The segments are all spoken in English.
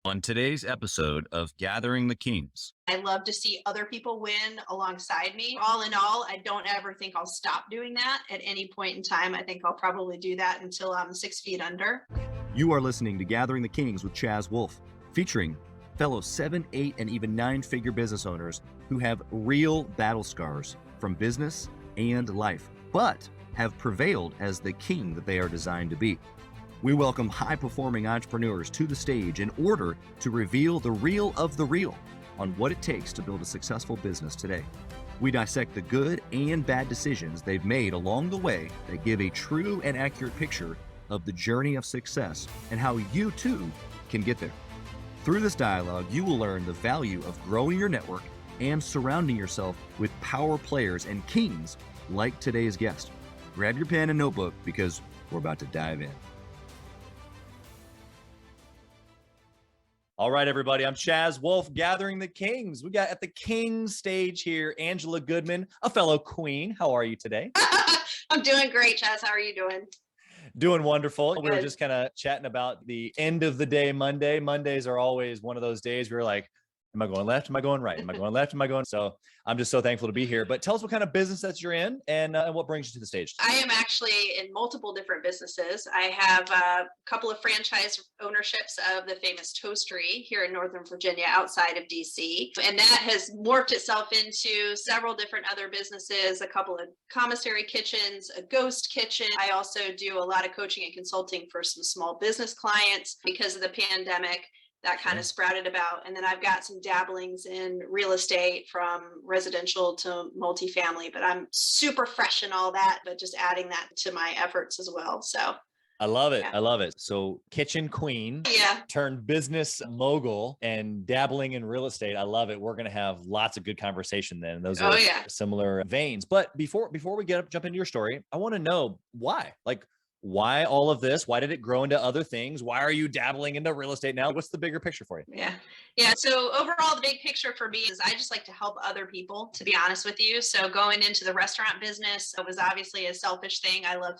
On today's episode of Gathering the Kings. I love to see other people win alongside me. All in all, I don't ever think I'll stop doing that at any point in time. I think I'll probably do that until I'm 6 feet under. You are listening to Gathering the Kings with Chaz Wolfe, featuring fellow 7, 8, and even 9-figure business owners who have real battle scars from business and life, but have prevailed as the king that they are designed to be. We welcome high-performing entrepreneurs to the stage in order to reveal the real of the real on what it takes to build a successful business today. We dissect the good and bad decisions they've made along the way that give a true and accurate picture of the journey of success and how you too can get there. Through this dialogue, you will learn the value of growing your network and surrounding yourself with power players and kings like today's guest. Grab your pen and notebook because we're about to dive in. All right, everybody. I'm Chaz Wolfe, Gathering the Kings. We got at the Kings stage here, Angela Goodman, a fellow queen. How are you today? I'm doing great, Chaz. How are you doing? Doing wonderful. Good. We were just kind of chatting about the end of the day Monday. Mondays are always one of those days where you're like, am I going left? Am I going right? Am I going left? Am I going? So I'm just so thankful to be here. But tell us what kind of business that you're in and what brings you to the stage. I am actually in multiple different businesses. I have a couple of franchise ownerships of the famous Toastery here in Northern Virginia outside of DC. And that has morphed itself into several different other businesses, a couple of commissary kitchens, a ghost kitchen. I also do a lot of coaching and consulting for some small business clients because of the pandemic. That kind of sprouted about. And then I've got some dabblings in real estate from residential to multifamily, but I'm super fresh in all that, but just adding that to my efforts as well. So I love it. Yeah. I love it. So kitchen queen turned business mogul and dabbling in real estate. I love it. We're going to have lots of good conversation then. Those are similar veins. But before we jump into your story, I want to know why. Why all of this? Why did it grow into other things? Why are you dabbling into real estate now? What's the bigger picture for you? Yeah. So overall, the big picture for me is I just like to help other people, to be honest with you. So going into the restaurant business, it was obviously a selfish thing. I love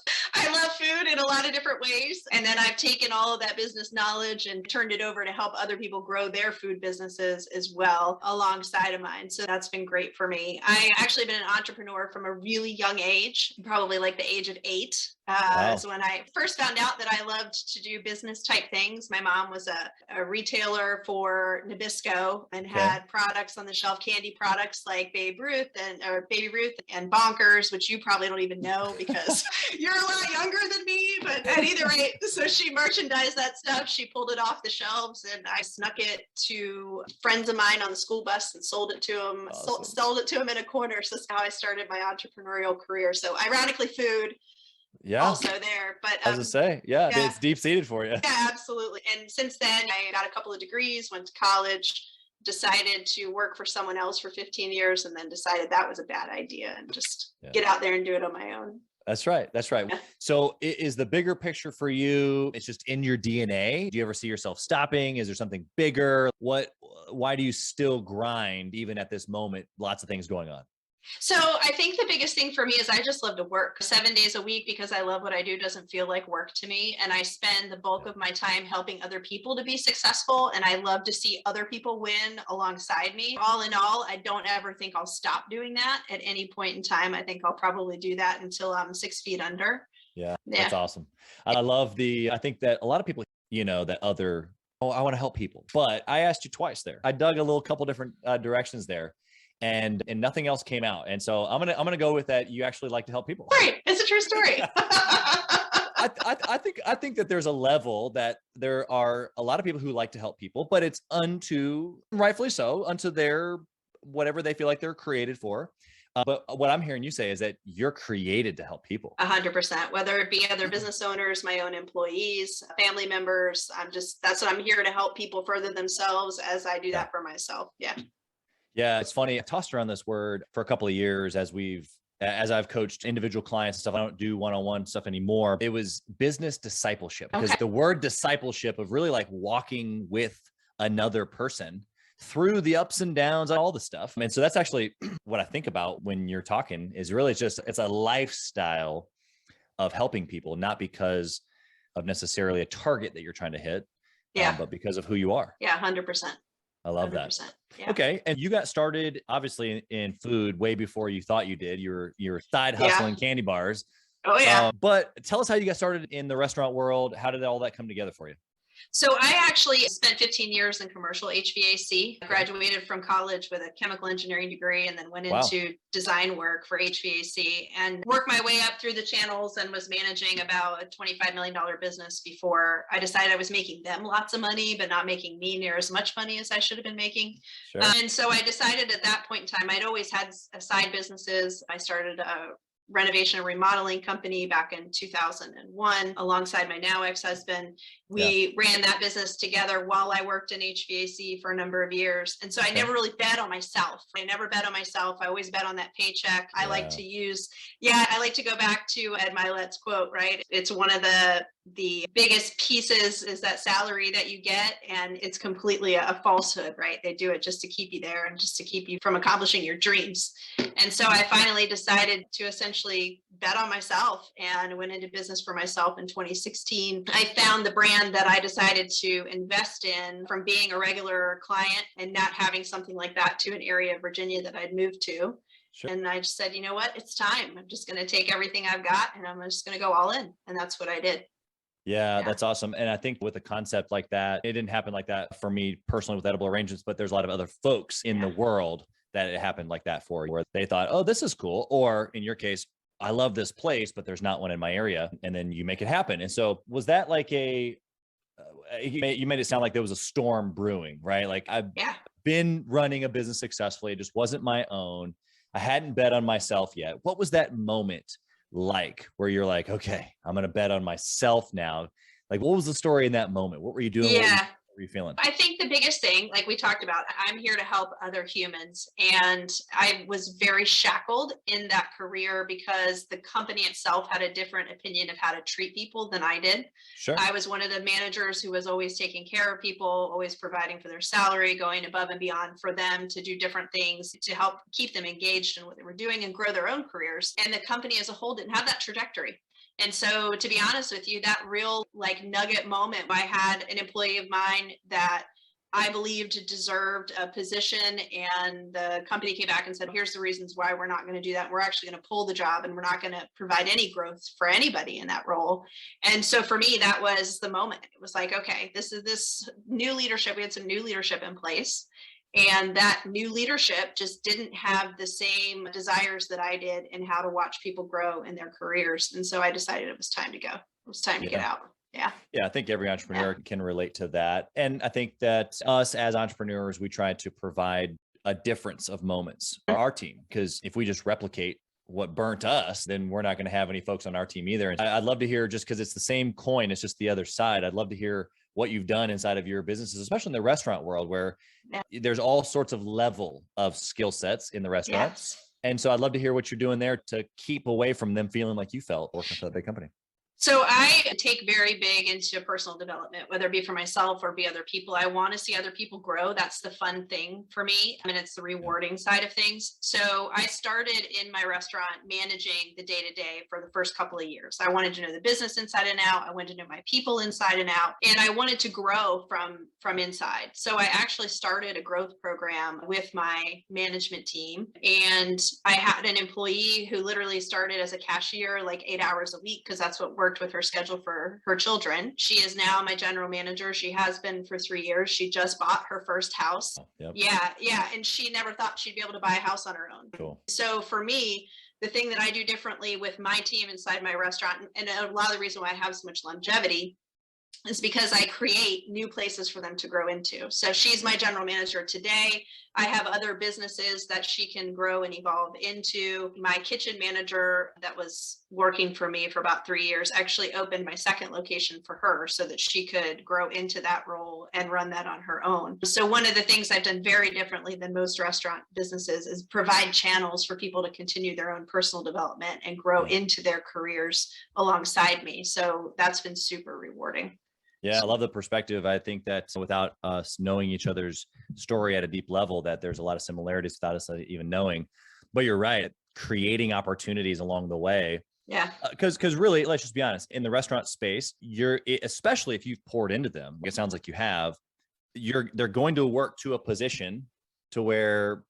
food in a lot of different ways. And then I've taken all of that business knowledge and turned it over to help other people grow their food businesses as well alongside of mine. So that's been great for me. I actually been an entrepreneur from a really young age, probably like the age of 8. Wow. So when I first found out that I loved to do business type things, my mom was a retailer for Nabisco and had products on the shelf, candy products like Baby Ruth and Bonkers, which you probably don't even know because you're a lot younger than me. But at either rate, so she merchandised that stuff. She pulled it off the shelves and I snuck it to friends of mine on the school bus and sold it to them, sold it to them in a corner. So that's how I started my entrepreneurial career. So ironically, food. Also there, but I was gonna say, it's deep seated for you. Yeah, absolutely. And since then, I got a couple of degrees, went to college, decided to work for someone else for 15 years, and then decided that was a bad idea and just get out there and do it on my own. That's right. Yeah. So is the bigger picture for you, it's just in your DNA? Do you ever see yourself stopping? Is there something bigger? Why do you still grind even at this moment? Lots of things going on. So I think the biggest thing for me is I just love to work 7 days a week because I love what I do. Doesn't feel like work to me. And I spend the bulk of my time helping other people to be successful. And I love to see other people win alongside me. All in all, I don't ever think I'll stop doing that at any point in time. I think I'll probably do that until I'm 6 feet under. Yeah. That's awesome. I think that a lot of people, that other, I want to help people, but I asked you twice there. I dug a couple different directions there. And nothing else came out. And so I'm gonna go with that. You actually like to help people. Right. It's a true story. I think that there's a level that there are a lot of people who like to help people, but it's rightfully so, unto their, whatever they feel like they're created for. But what I'm hearing you say is that you're created to help people. 100%, whether it be other business owners, my own employees, family members. That's what I'm here to help people further themselves as I do that for myself. Yeah. Yeah, it's funny. I tossed around this word for a couple of years as I've coached individual clients and stuff. I don't do one-on-one stuff anymore. It was business discipleship, because the word discipleship of really like walking with another person through the ups and downs and all the stuff. And so that's actually what I think about when you're talking is really it's a lifestyle of helping people, not because of necessarily a target that you're trying to hit. Yeah. but because of who you are. Yeah. 100%. I love that. 100%. Yeah. Okay. And you got started obviously in food way before you thought you did. You were side Yeah. hustling candy bars. Oh yeah. But tell us how you got started in the restaurant world. How did all that come together for you? So I actually spent 15 years in commercial HVAC. I graduated from college with a chemical engineering degree and then went Wow. into design work for HVAC and worked my way up through the channels and was managing about a $25 million business before I decided I was making them lots of money, but not making me near as much money as I should have been making. Sure. And so I decided at that point in time, I'd always had side businesses. I started a renovation and remodeling company back in 2001 alongside my now ex-husband. We ran that business together while I worked in HVAC for a number of years. And so I never really bet on myself. I never bet on myself. I always bet on that paycheck. I like to use, I like to go back to Ed Milet's quote, right? It's one of the biggest pieces is that salary that you get. And it's completely a falsehood, right? They do it just to keep you there and just to keep you from accomplishing your dreams. And so I finally decided to essentially bet on myself and went into business for myself in 2016. I found the brand that I decided to invest in from being a regular client and not having something like that to an area of Virginia that I'd moved to. Sure. And I just said, you know what, it's time. I'm just going to take everything I've got and I'm just going to go all in. And that's what I did. Yeah, that's awesome. And I think with a concept like that, it didn't happen like that for me personally with Edible Arrangements, but there's a lot of other folks in the world that it happened like that for, where they thought, oh, this is cool. Or in your case, I love this place, but there's not one in my area. And then you make it happen. And so was that like you made it sound like there was a storm brewing, right? Like I've been running a business successfully. It just wasn't my own. I hadn't bet on myself yet. What was that moment like where you're like, okay, I'm going to bet on myself now? Like, what was the story in that moment? What were you doing? Yeah. What were you feeling? I think the biggest thing, like we talked about, I'm here to help other humans. And I was very shackled in that career because the company itself had a different opinion of how to treat people than I did. Sure. I was one of the managers who was always taking care of people, always providing for their salary, going above and beyond for them to do different things to help keep them engaged in what they were doing and grow their own careers. And the company as a whole didn't have that trajectory. And so, to be honest with you, that real like nugget moment, I had an employee of mine that I believed deserved a position, and the company came back and said, here's the reasons why we're not going to do that. We're actually going to pull the job and we're not going to provide any growth for anybody in that role. And so for me, that was the moment. It was like, okay, this is this new leadership. We had some new leadership in place. And that new leadership just didn't have the same desires that I did in how to watch people grow in their careers. And so I decided it was time to go. It was time to get out. Yeah. Yeah. I think every entrepreneur can relate to that. And I think that us as entrepreneurs, we try to provide a difference of moments for our team, because if we just replicate what burnt us, then we're not going to have any folks on our team either. And I'd love to hear, just because it's the same coin, it's just the other side. I'd love to hear what you've done inside of your businesses, especially in the restaurant world, where there's all sorts of level of skill sets in the restaurants. And so I'd love to hear what you're doing there to keep away from them feeling like you felt working for that big company. So I take very big into personal development, whether it be for myself or be other people. I want to see other people grow. That's the fun thing for me. I mean, it's the rewarding side of things. So I started in my restaurant managing the day-to-day for the first couple of years. I wanted to know the business inside and out. I wanted to know my people inside and out. And I wanted to grow from inside. So I actually started a growth program with my management team. And I had an employee who literally started as a cashier, like 8 hours a week, because that's what worked with her schedule for her children. She is now my general manager. She has been for 3 years. She just bought her first house. Yeah. And she never thought she'd be able to buy a house on her own. Cool. So for me, the thing that I do differently with my team inside my restaurant, and a lot of the reason why I have so much longevity, is because I create new places for them to grow into. So she's my general manager today. I have other businesses that she can grow and evolve into. My kitchen manager that was working for me for about 3 years actually opened my second location for her so that she could grow into that role and run that on her own. So one of the things I've done very differently than most restaurant businesses is provide channels for people to continue their own personal development and grow into their careers alongside me. So that's been super rewarding. Yeah, I love the perspective. I think that without us knowing each other's story at a deep level, that there's a lot of similarities without us even knowing. But you're right, creating opportunities along the way Yeah. Because really, let's just be honest, in the restaurant space, especially if you've poured into them, it sounds like you have, they're going to work to a position to where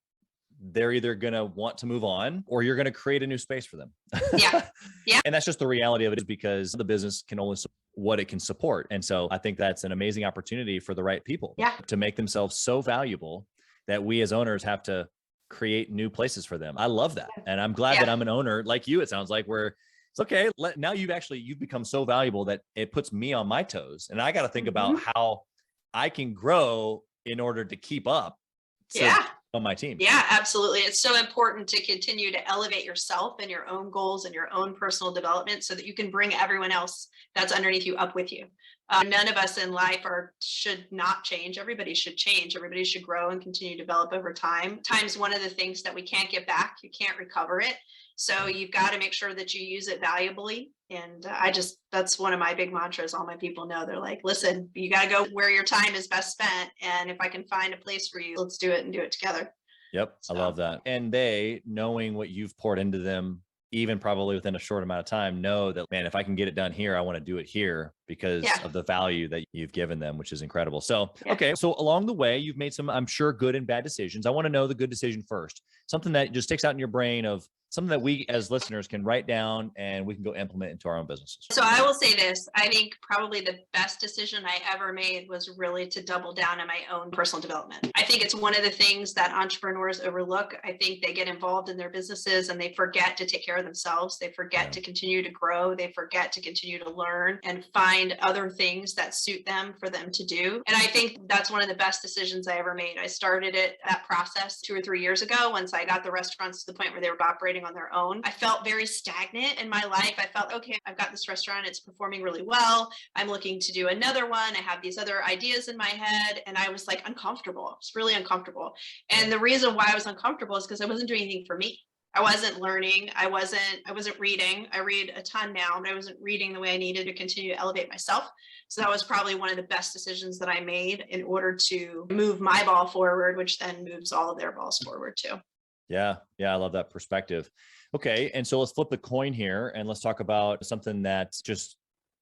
they're either going to want to move on or you're going to create a new space for them. Yeah. Yeah. And that's just the reality of it, is because the business can only support what it can support. And so I think that's an amazing opportunity for the right people to make themselves so valuable that we as owners have to create new places for them. I love that. And I'm glad that I'm an owner like you, it sounds like, where it's okay. Now you've become so valuable that it puts me on my toes. And I got to think about how I can grow in order to keep up on my team. Yeah, absolutely. It's so important to continue to elevate yourself and your own goals and your own personal development so that you can bring everyone else that's underneath you up with you. None of us in life should not change. Everybody should change. Everybody should grow and continue to develop over time. Time's one of the things that we can't get back. You can't recover it. So you've got to make sure that you use it valuably. And that's one of my big mantras. All my people know, they're like, listen, you got to go where your time is best spent. And if I can find a place for you, let's do it and do it together. Yep. So. I love that. And they, knowing what you've poured into them, even probably within a short amount of time, know that, man, if I can get it done here, I want to do it here because of the value that you've given them, which is incredible. So, okay. So along the way, you've made some, I'm sure, good and bad decisions. I want to know the good decision first, something that just sticks out in your brain, of something that we as listeners can write down and we can go implement into our own businesses. So I will say this, I think probably the best decision I ever made was really to double down on my own personal development. I think it's one of the things that entrepreneurs overlook. I think they get involved in their businesses and they forget to take care of themselves. They forget to continue to grow. They forget to continue to learn and find other things that suit them for them to do. And I think that's one of the best decisions I ever made. I started that process 2 or 3 years ago. Once I got the restaurants to the point where they were operating on their own, I felt very stagnant in my life. I felt, okay, I've got this restaurant, it's performing really well. I'm looking to do another one. I have these other ideas in my head. And I was like uncomfortable. It's really uncomfortable. And the reason why I was uncomfortable is because I wasn't doing anything for me. I wasn't learning. I wasn't reading. I read a ton now, but I wasn't reading the way I needed to continue to elevate myself. So that was probably one of the best decisions that I made in order to move my ball forward, which then moves all of their balls forward too. Yeah. I love that perspective. Okay. And so let's flip the coin here and let's talk about something that just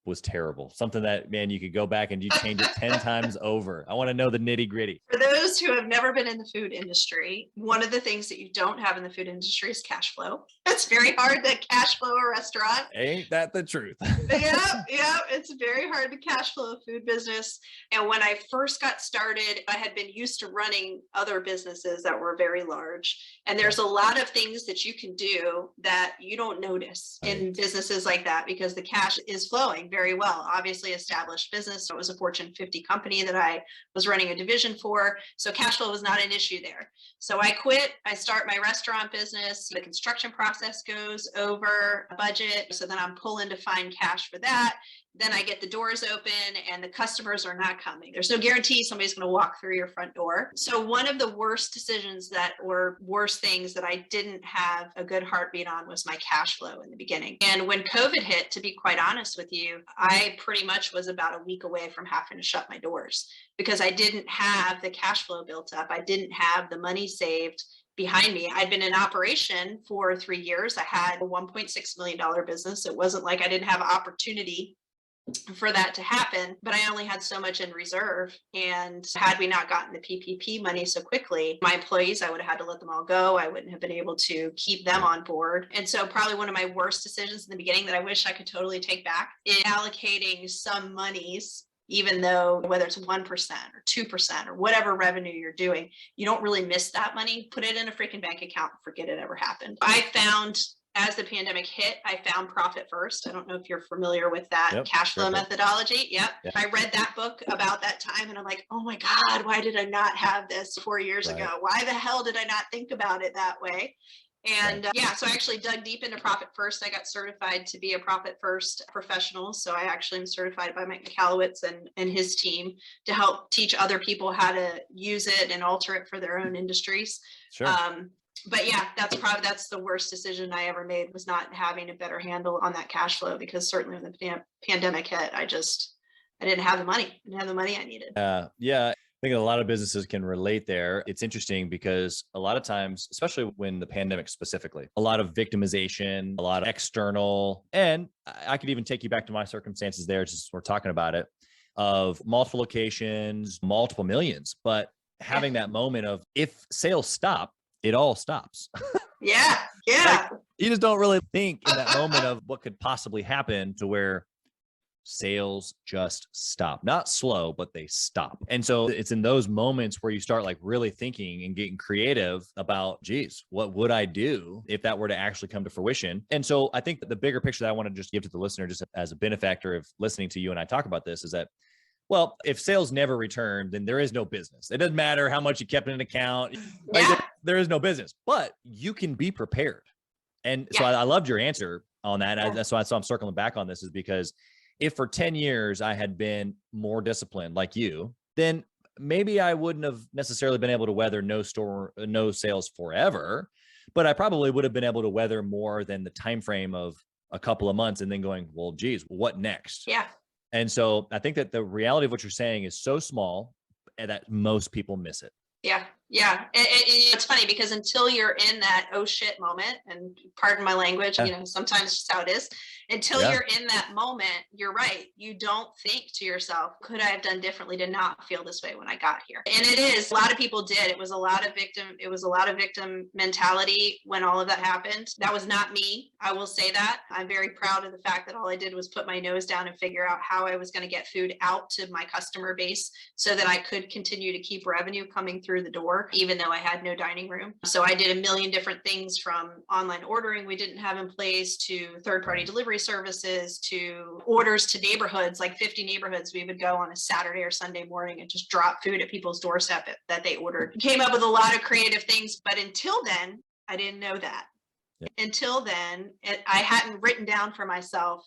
was terrible. Something that, man, you could go back and you change it 10 times over. I want to know the nitty gritty. For those who have never been in the food industry, one of the things that you don't have in the food industry is cash flow. It's very hard to cash flow a restaurant. Ain't that the truth? Yeah. It's very hard to cash flow a food business. And when I first got started, I had been used to running other businesses that were very large. And there's a lot of things that you can do that you don't notice in businesses like that because the cash is flowing very well. Obviously established business. It was a Fortune 50 company that I was running a division for. So cash flow was not an issue there. So I quit. I start my restaurant business. The construction process goes over budget. So then I'm pulling to find cash for that. Then I get the doors open and the customers are not coming. There's no guarantee somebody's going to walk through your front door. So one of the worst decisions or worst things that I didn't have a good heartbeat on was my cash flow in the beginning. And when COVID hit, to be quite honest with you, I pretty much was about a week away from having to shut my doors because I didn't have the cash flow built up. I didn't have the money saved behind me. I'd been in operation for 3 years. I had a $1.6 million business. It wasn't like I didn't have opportunity for that to happen, but I only had so much in reserve. And had we not gotten the PPP money so quickly, my employees, I would have had to let them all go. I wouldn't have been able to keep them on board. And so probably one of my worst decisions in the beginning that I wish I could totally take back is allocating some monies, even though whether it's 1% or 2% or whatever revenue you're doing, you don't really miss that money. Put it in a freaking bank account, forget it ever happened. I found as the pandemic hit, I found profit first. I don't know if you're familiar with that cash flow methodology. Yep. I read that book about that time and I'm like, oh my God, why did I not have this 4 years ago? Why the hell did I not think about it that way? And so I actually dug deep into profit first. I got certified to be a profit first professional. So I actually am certified by Mike McAllowitz and his team to help teach other people how to use it and alter it for their own industries. Sure. But yeah, that's the worst decision I ever made, was not having a better handle on that cash flow, because certainly when the pandemic hit, I didn't have the money. I didn't have the money I needed. Yeah. think a lot of businesses can relate there. It's interesting because a lot of times, especially when the pandemic specifically, a lot of victimization, a lot of external, and I could even take you back to my circumstances there, just we're talking about it, of multiple locations, multiple millions, but having that moment of if sales stop, it all stops. Yeah. Like, you just don't really think in that moment of what could possibly happen to where sales just stop, not slow, but they stop. And so it's in those moments where you start like really thinking and getting creative about, geez, what would I do if that were to actually come to fruition? And so I think that the bigger picture that I want to just give to the listener, just as a benefactor of listening to you and I talk about this, is that, well, if sales never return, then there is no business. It doesn't matter how much you kept in an account. Like, there is no business, but you can be prepared. And so I loved your answer on that. That's why I'm circling back on this, is because if for 10 years I had been more disciplined like you, then maybe I wouldn't have necessarily been able to weather no sales forever, but I probably would have been able to weather more than the time frame of a couple of months and then going, well, geez, what next? Yeah. And so I think that the reality of what you're saying is so small and that most people miss it. Yeah. Yeah. And it's funny because until you're in that, oh shit moment, and pardon my language, sometimes it's just how it is. Until you're in that moment, you're right. You don't think to yourself, could I have done differently to not feel this way when I got here? And it is, a lot of people did. It was a lot of victim mentality when all of that happened. That was not me. I will say that. I'm very proud of the fact that all I did was put my nose down and figure out how I was going to get food out to my customer base so that I could continue to keep revenue coming through the door, even though I had no dining room. So I did a million different things, from online ordering we didn't have in place, to third-party delivery services, to orders to neighborhoods, like 50 neighborhoods. We would go on a Saturday or Sunday morning and just drop food at people's doorstep that they ordered. Came up with a lot of creative things, but until then, I didn't know that. Yeah. Until then, I hadn't written down for myself,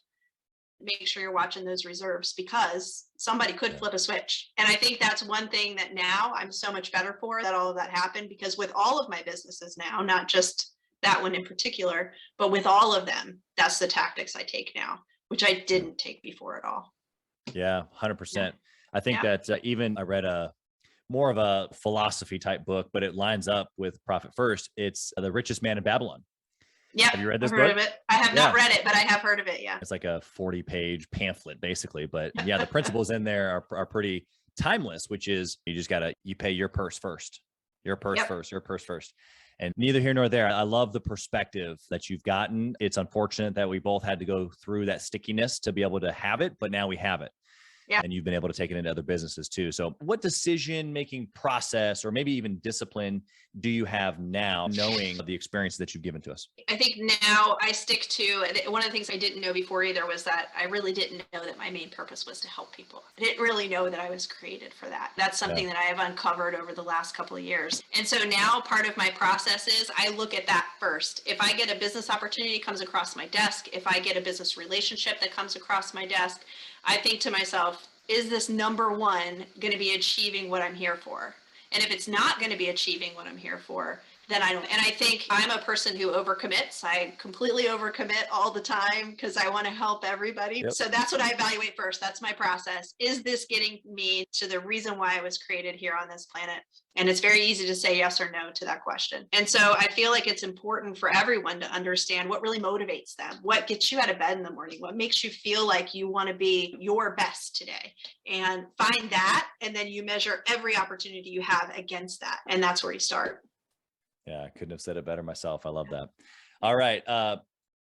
make sure you're watching those reserves, because somebody could flip a switch. And I think that's one thing that now I'm so much better for, that all of that happened, because with all of my businesses now, not just that one in particular, but with all of them, that's the tactics I take now, which I didn't take before at all. Yeah, 100%. I think that even I read more of a philosophy type book, but it lines up with Profit First. It's The Richest Man in Babylon. Yeah. Have you read this book? Heard of it. I have not read it, but I have heard of it. Yeah. It's like a 40-page pamphlet basically, but yeah, the principles in there are pretty timeless, which is you pay your purse first, your purse first. And neither here nor there. I love the perspective that you've gotten. It's unfortunate that we both had to go through that stickiness to be able to have it, but now we have it. Yeah. And you've been able to take it into other businesses too. So what decision-making process, or maybe even discipline, do you have now, knowing the experience that you've given to us? I think now I stick to, one of the things I didn't know before either was that I really didn't know that my main purpose was to help people. I didn't really know that I was created for that. That's something that I have uncovered over the last couple of years. And so now part of my process is I look at that first. If I get a business opportunity comes across my desk, if I get a business relationship that comes across my desk, I think to myself, is this number one going to be achieving what I'm here for? And if it's not going to be achieving what I'm here for, then I don't. And I think I'm a person who overcommits. I completely overcommit all the time because I want to help everybody. Yep. So that's what I evaluate first. That's my process. Is this getting me to the reason why I was created here on this planet? And it's very easy to say yes or no to that question. And so I feel like it's important for everyone to understand what really motivates them, what gets you out of bed in the morning, what makes you feel like you want to be your best today, and find that. And then you measure every opportunity you have against that. And that's where you start. Yeah, I couldn't have said it better myself. I love that. All right.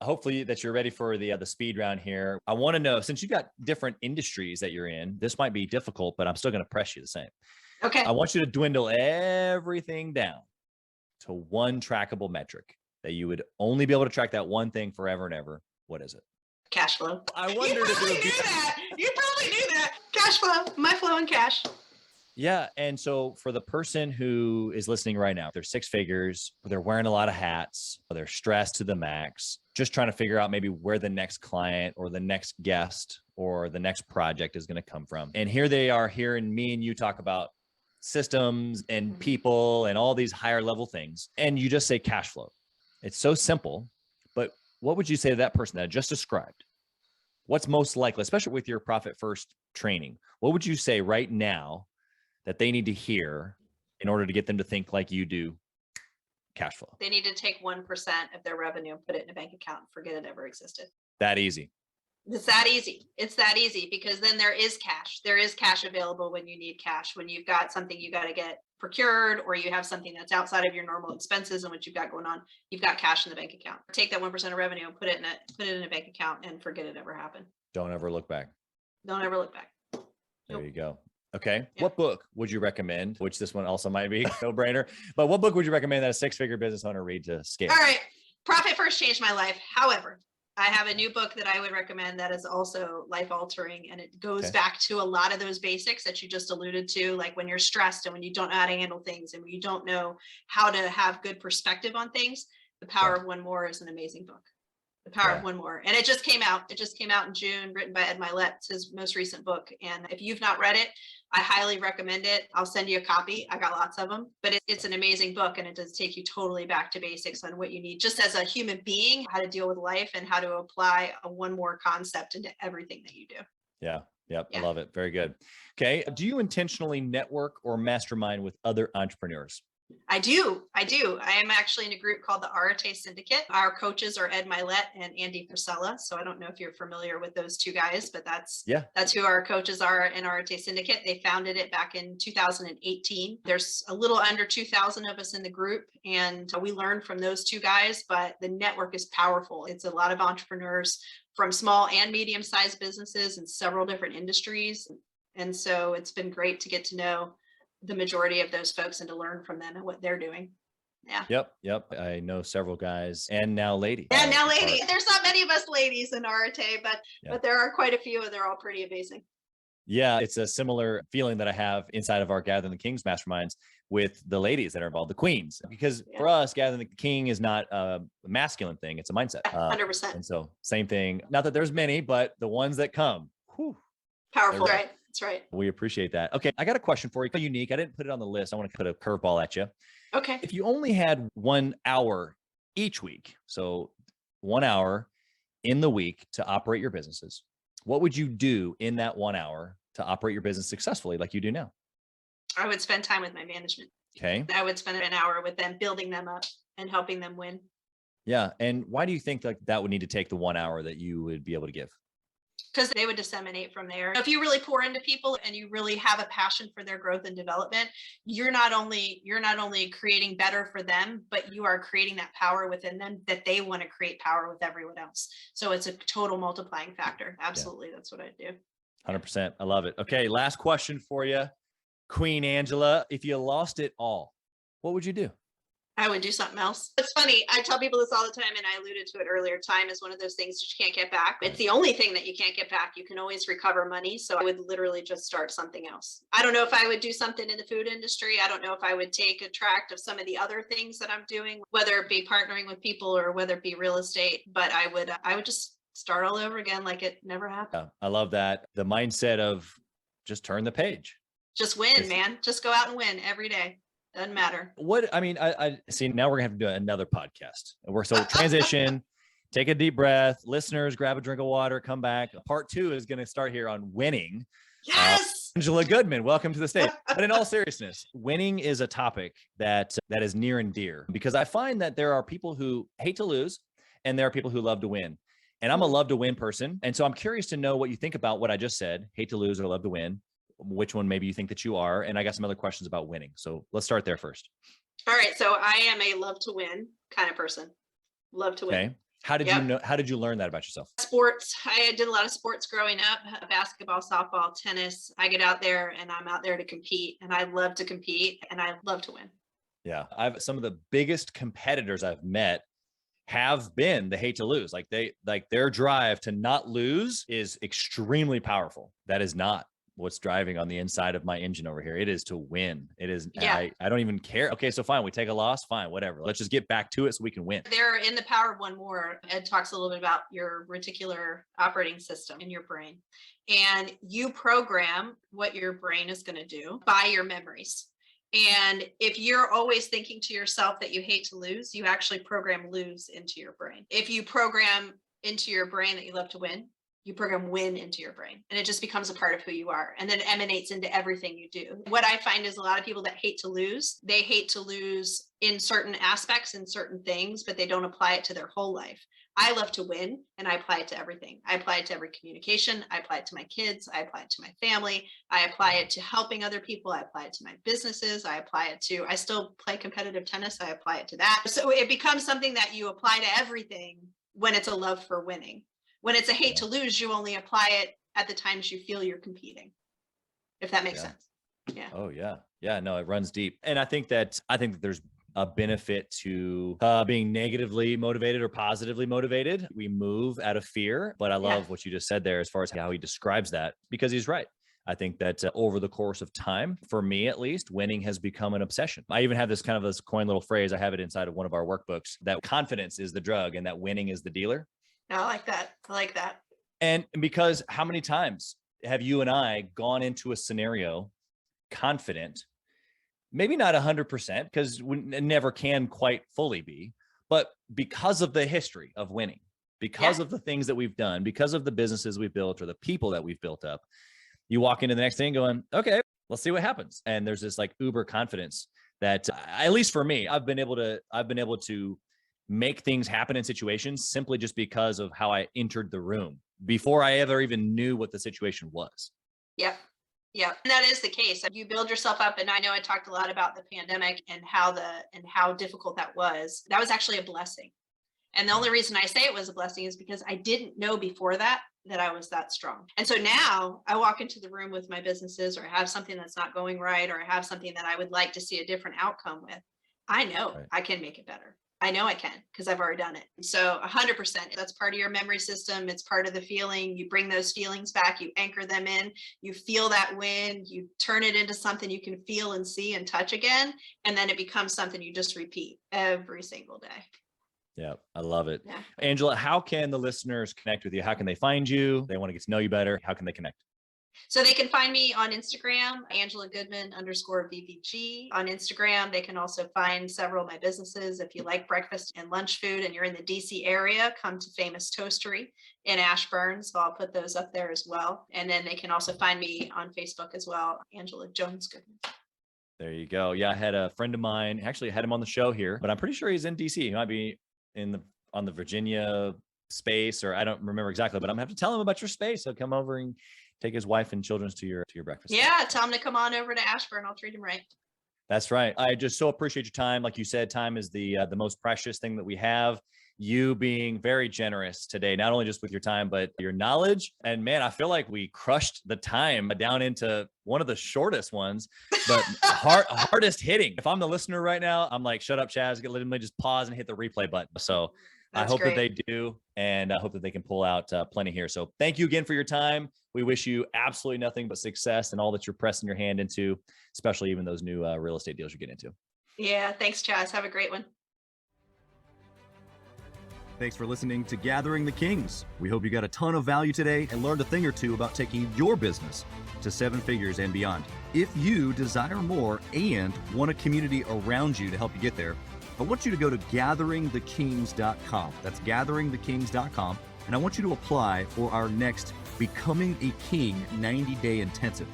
Hopefully that you're ready for the speed round here. I want to know, since you've got different industries that you're in, this might be difficult, but I'm still going to press you the same. Okay. I want you to dwindle everything down to one trackable metric that you would only be able to track that one thing forever and ever. What is it? Cash flow. I wondered if it would be that. You probably knew that. Cash flow. My flow in cash. Yeah. And so for the person who is listening right now, they're six figures, they're wearing a lot of hats, they're stressed to the max, just trying to figure out maybe where the next client or the next guest or the next project is going to come from. And here they are hearing me and you talk about systems and people and all these higher level things. And you just say cash flow. It's so simple, but what would you say to that person that I just described? What's most likely, especially with your Profit First training? What would you say right now that they need to hear in order to get them to think like you do cash flow? They need to take 1% of their revenue and put it in a bank account and forget it ever existed. That easy. It's that easy. It's that easy because then there is cash. There is cash available when you need cash, when you've got something you got to get procured, or you have something that's outside of your normal expenses and what you've got going on. You've got cash in the bank account. Take that 1% of revenue and put it in a bank account and forget it ever happened. Don't ever look back. Don't ever look back. There Nope. you go. Okay. Yeah. What book would you recommend? Which this one also might be a no-brainer, but what book would you recommend that a six-figure business owner read to scale? All right. Profit First changed my life. However, I have a new book that I would recommend that is also life altering. And it goes back to a lot of those basics that you just alluded to, like when you're stressed and when you don't know how to handle things and when you don't know how to have good perspective on things. The Power of One More is an amazing book. The Power of One More. And it just came out. It just came out in June, written by Ed Mylett. It's his most recent book. And if you've not read it, I highly recommend it. I'll send you a copy. I got lots of them, but it's an amazing book. And it does take you totally back to basics on what you need just as a human being, how to deal with life and how to apply a one more concept into everything that you do. Yeah. Yep. I love it. Very good. Okay. Do you intentionally network or mastermind with other entrepreneurs? I do. I am actually in a group called the Arate Syndicate. Our coaches are Ed Mylett and Andy Frisella. So I don't know if you're familiar with those two guys, but that's who our coaches are in Arate Syndicate. They founded it back in 2018. There's a little under 2,000 of us in the group, and we learn from those two guys, but the network is powerful. It's a lot of entrepreneurs from small and medium-sized businesses in several different industries. And so it's been great to get to know the majority of those folks and to learn from them and what they're doing. Yeah. Yep. I know several guys and now lady. Yeah, now lady. There's not many of us ladies in Arate, but there are quite a few, and they're all pretty amazing. Yeah, it's a similar feeling that I have inside of our Gathering the Kings masterminds with the ladies that are involved, the queens, because for us, Gathering the King is not a masculine thing. It's a mindset. 100%. And so same thing. Not that there's many, but the ones that come. Powerful, right? That's right. We appreciate that. Okay. I got a question for you. Unique. I didn't put it on the list. I want to put a curveball at you. Okay. If you only had 1 hour each week, so 1 hour in the week to operate your businesses, what would you do in that 1 hour to operate your business successfully like you do now? I would spend time with my management. Okay. I would spend an hour with them, building them up and helping them win. Yeah. And why do you think like that would need to take the 1 hour that you would be able to give? Because they would disseminate from there. If you really pour into people and you really have a passion for their growth and development, you're not only creating better for them, but you are creating that power within them that they want to create power with everyone else. So it's a total multiplying factor. Absolutely. That's what I do. 100%. I love it. Okay. Last question for you, Queen Angela. If you lost it all, what would you do? I would do something else. It's funny. I tell people this all the time, and I alluded to it earlier. Time is one of those things that you can't get back. It's the only thing that you can't get back. You can always recover money. So I would literally just start something else. I don't know if I would do something in the food industry. I don't know if I would take a tract of some of the other things that I'm doing, whether it be partnering with people or whether it be real estate. But I would just start all over again like it never happened. Yeah, I love that. The mindset of just turn the page. Just win, man. Just go out and win every day. Doesn't matter. I see. Now we're gonna have to do another podcast. So transition, take a deep breath. Listeners, grab a drink of water, come back. Part 2 is going to start here on winning. Yes. Angela Goodman, welcome to the stage. But in all seriousness, winning is a topic that is near and dear, because I find that there are people who hate to lose and there are people who love to win. And I'm a love to win person. And so I'm curious to know what you think about what I just said, hate to lose or love to win. Which one maybe you think that you are. And I got some other questions about winning. So let's start there first. All right. So I am a love to win kind of person. Love to win. Okay. How did you learn that about yourself? Sports. I did a lot of sports growing up, basketball, softball, tennis. I get out there and I'm out there to compete, and I love to compete and I love to win. Yeah. Some of the biggest competitors I've met have been the hate to lose. Like their drive to not lose is extremely powerful. That is not what's driving on the inside of my engine over here. It is to win. It is. Yeah. I don't even care. Okay. So fine. We take a loss. Fine. Whatever. Let's just get back to it so we can win. There in the Power of One More, Ed talks a little bit about your reticular operating system in your brain, and you program what your brain is going to do by your memories. And if you're always thinking to yourself that you hate to lose, you actually program lose into your brain. If you program into your brain that you love to win, You program win into your brain, and it just becomes a part of who you are, and then emanates into everything you do. What I find is a lot of people that hate to lose, they hate to lose in certain aspects and certain things, but they don't apply it to their whole life. I love to win, and I apply it to everything. I apply it to every communication. I apply it to my kids. I apply it to my family. I apply it to helping other people. I apply it to my businesses. I still play competitive tennis. I apply it to that. So it becomes something that you apply to everything when it's a love for winning. When it's a hate to lose, you only apply it at the times you feel you're competing, if that makes sense. Yeah. Oh yeah. Yeah. No, it runs deep. And I think that there's a benefit to being negatively motivated or positively motivated. We move out of fear, but I love what you just said there as far as how he describes that, because he's right. I think that over the course of time, for me at least, winning has become an obsession. I even have this coin little phrase. I have it inside of one of our workbooks, that confidence is the drug and that winning is the dealer. I like that. I like that. And because how many times have you and I gone into a scenario confident, maybe not 100%, because we never can quite fully be, but because of the history of winning, because of the things that we've done, because of the businesses we've built or the people that we've built up, you walk into the next thing going, okay, let's see what happens. And there's this like uber confidence that, at least for me, I've been able to make things happen in situations simply just because of how I entered the room before I ever even knew what the situation was. Yep. Yeah, and that is the case. You build yourself up. And I know I talked a lot about the pandemic and how difficult that was. That was actually a blessing. And the only reason I say it was a blessing is because I didn't know before that I was that strong. And so now I walk into the room with my businesses, or I have something that's not going right, or I have something that I would like to see a different outcome with. I know I can make it better. I know I can, because I've already done it. So 100%, that's part of your memory system. It's part of the feeling. You bring those feelings back, you anchor them in, you feel that win, you turn it into something you can feel and see and touch again. And then it becomes something you just repeat every single day. Yeah, I love it. Yeah. Angela, how can the listeners connect with you? How can they find you? They want to get to know you better. How can they connect? So they can find me on Instagram, Angela Goodman _VVG on Instagram. They can also find several of my businesses. If you like breakfast and lunch food and you're in the DC area, come to Famous Toastery in Ashburn. So I'll put those up there as well. And then they can also find me on Facebook as well, Angela Jones Goodman. There you go. Yeah, I had a friend of mine, actually had him on the show here, but I'm pretty sure he's in DC. He might be on the Virginia space, or I don't remember exactly, but I'm gonna have to tell him about your space. So come over and take his wife and children to your breakfast. Yeah, tell him to come on over to Ashburn. I'll treat him right. That's right. I just so appreciate your time. Like you said, time is the most precious thing that we have. You being very generous today, not only just with your time, but your knowledge. And man, I feel like we crushed the time down into one of the shortest ones, but hardest hitting. If I'm the listener right now, I'm like, shut up, Chaz. Let me just pause and hit the replay button. So I hope that they do, and I hope that they can pull out plenty here. So thank you again for your time. We wish you absolutely nothing but success and all that you're pressing your hand into, especially even those new real estate deals you're getting into. Yeah, thanks, Chaz. Have a great one. Thanks for listening to Gathering the Kings. We hope you got a ton of value today and learned a thing or two about taking your business to 7 figures and beyond. If you desire more and want a community around you to help you get there, I want you to go to gatheringthekings.com. That's gatheringthekings.com. And I want you to apply for our next Becoming a King 90-day intensive.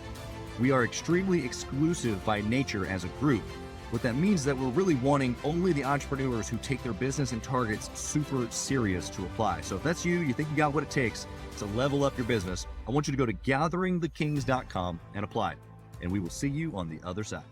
We are extremely exclusive by nature as a group. What that means is that we're really wanting only the entrepreneurs who take their business and targets super serious to apply. So if that's you, you think you got what it takes to level up your business, I want you to go to gatheringthekings.com and apply. And we will see you on the other side.